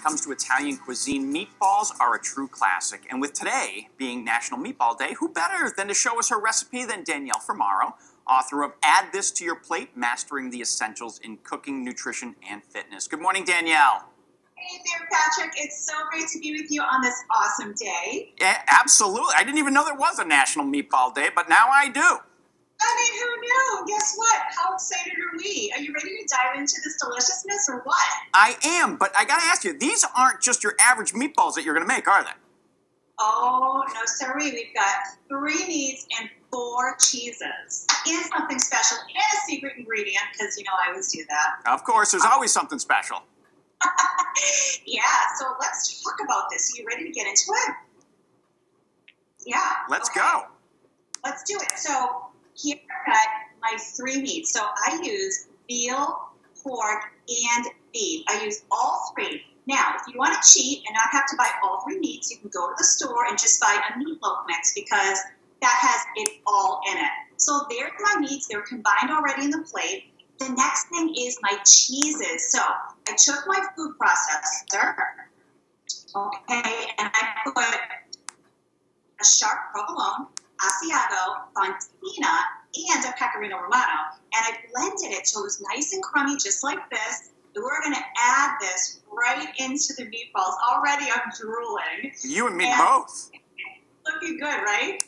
it comes to Italian cuisine, meatballs are a true classic. And with today being National Meatball Day, who better than to show us her recipe than Danielle Fermaro, author of Add This to Your Plate, Mastering the Essentials in Cooking, Nutrition, and Fitness. Good morning, Danielle. Hey there, Patrick. It's so great to be with you on this awesome day. Yeah, absolutely. I didn't even know there was a National Meatball Day, but now I do. I mean, who knew? Guess what? How excited are we? Are you ready to dive into this deliciousness or what? I am, but I gotta ask you, these aren't just your average meatballs that you're gonna make, are they? Oh, no, sorry. We've got 3 meats and 4 cheeses. And something special and a secret ingredient, because, you know, I always do that. Of course, there's always something special. Yeah, so let's talk about this. Are you ready to get into it? Yeah. Let's go. Let's do it. So here I've got my 3 meats. So I use veal, pork, and beef. I use all 3. Now, if you want to cheat and not have to buy all 3 meats, you can go to the store and just buy a meatloaf mix because that has it all in it. So there's my meats. They're combined already in the plate. The next thing is my cheeses. So I took my food processor, okay, and I put a sharp provolone, Asiago, Fontina, and a Pecorino Romano, and I blended it so it was nice and crummy, just like this. And we're going to add this right into the meatballs. Already I'm drooling. You and me both. Looking good, right?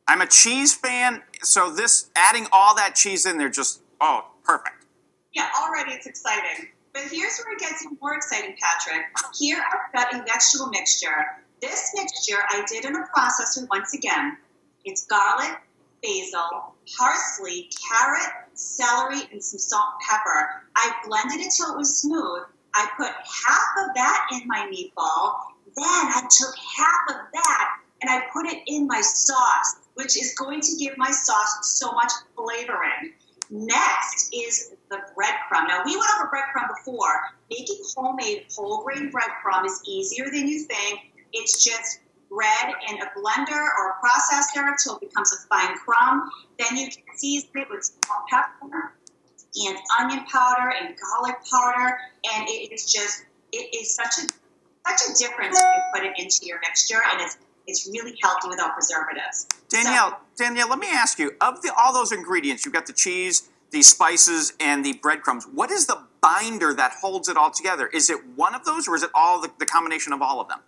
I'm a cheese fan, so this, adding all that cheese in there just, oh, perfect. Yeah, already it's exciting. But here's where it gets even more exciting, Patrick. Here I've got a vegetable mixture. This mixture I did in a processor once again. It's garlic, basil, parsley, carrot, celery, and some salt and pepper. I blended it till it was smooth. I put half of that in my meatball. Then I took half of that and I put it in my sauce, which is going to give my sauce so much flavoring. Next is the breadcrumb. Now, we went over breadcrumb before. Making homemade whole grain breadcrumb is easier than you think. It's just bread in a blender or a processor until it becomes a fine crumb. Then you can season it with salt, pepper, and onion powder and garlic powder. And it is such a difference when you put it into your mixture, and it's really healthy without preservatives. Danielle, let me ask you, of all those ingredients, you've got the cheese, the spices, and the breadcrumbs. What is the binder that holds it all together? Is it one of those, or is it all the combination of all of them?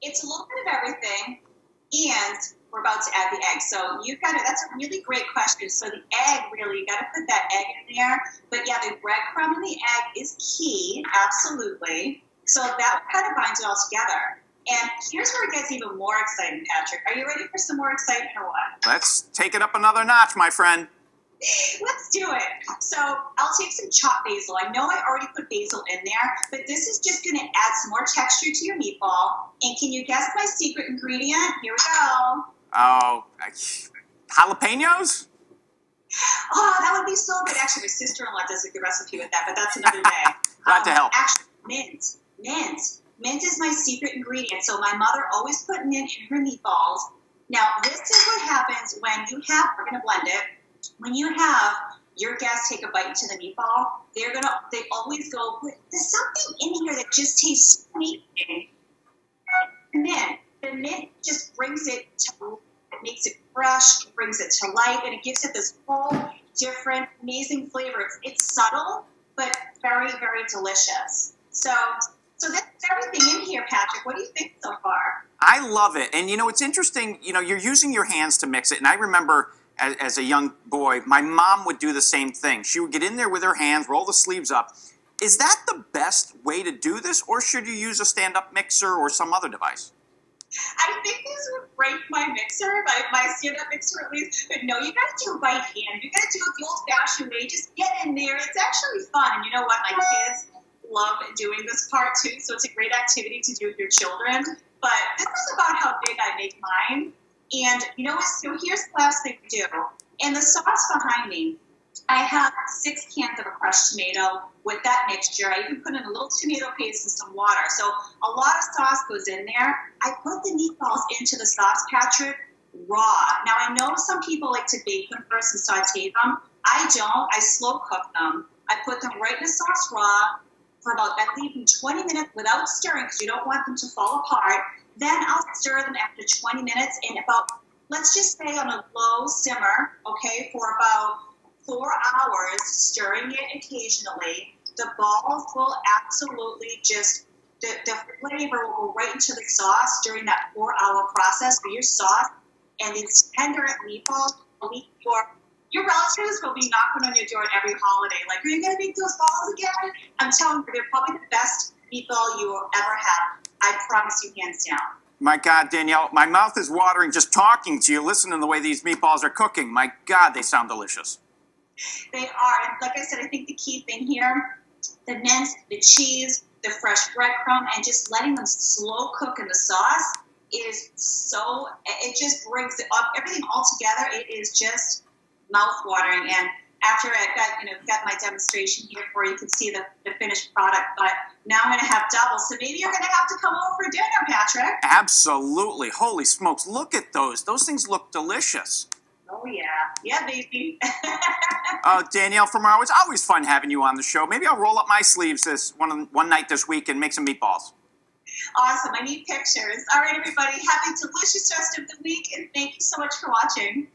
It's a little bit of everything, and we're about to add the egg. So that's a really great question. So the egg, really, you got to put that egg in there. But yeah, the breadcrumb and the egg is key, absolutely. So that kind of binds it all together. And here's where it gets even more exciting, Patrick. Are you ready for some more excitement or what? Let's take it up another notch, my friend. Let's do it. So I'll take some chopped basil. I know I already put basil in there, but this is just going to add some more texture to your meatball. And can you guess my secret ingredient? Here we go. Oh, jalapenos? Oh, that would be so good. Actually, my sister-in-law does a good recipe with that, but that's another day. Glad to help. Actually, mint. Mint is my secret ingredient. So my mother always put mint in her meatballs. Now, this is what happens when you have, we're going to blend it. When you have your guests take a bite into the meatball, they always go, there's something in here that just tastes sweet. Mint. The mint just brings it to, it makes it fresh, it brings it to life, and it gives it this whole different, amazing flavor. It's subtle, but very, very delicious. So that's everything in here, Patrick. What do you think so far? I love it. And, it's interesting, you're using your hands to mix it. And I remember as a young boy, my mom would do the same thing. She would get in there with her hands, roll the sleeves up. Is that the best way to do this, or should you use a stand-up mixer or some other device? I think this would break my mixer, my stand-up mixer at least. But no, you got to do right hand. You got to do it the old-fashioned way. Just get in there. It's actually fun. And you know what? My kids love doing this part too, so it's a great activity to do with your children. But this is about how big I make mine. And so here's the last thing to do. In the sauce behind me, I have 6 cans of a crushed tomato with that mixture. I even put in a little tomato paste and some water. So a lot of sauce goes in there. I put the meatballs into the sauce, Patrick, raw. Now, I know some people like to bake them first and saute them. I don't. I slow cook them. I put them right in the sauce raw. for about, I leave them 20 minutes without stirring because you don't want them to fall apart. Then I'll stir them after 20 minutes in about, let's just say on a low simmer, okay, for about 4 hours, stirring it occasionally. The balls will absolutely just, the flavor will go right into the sauce during that 4-hour process for your sauce. And it's tender meatballs. Your relatives will be knocking on your door every holiday. Like, are you going to make those balls again? I'm telling you, they're probably the best meatball you will ever have. I promise you, hands down. My God, Danielle, my mouth is watering just talking to you, listening to the way these meatballs are cooking. My God, they sound delicious. They are. And like I said, I think the key thing here, the mince, the cheese, the fresh breadcrumb, and just letting them slow cook in the sauce is so, it just brings it up, everything all together. It is just mouth-watering. And after I got my demonstration here where you can see the finished product, but now I'm going to have double. So maybe you're going to have to come over for dinner, Patrick. Absolutely. Holy smokes. Look at those. Those things look delicious. Oh, yeah. Yeah, baby. Danielle from Marlowe, it's always fun having you on the show. Maybe I'll roll up my sleeves this one night this week and make some meatballs. Awesome. I need pictures. All right, everybody. Have a delicious rest of the week, and thank you so much for watching.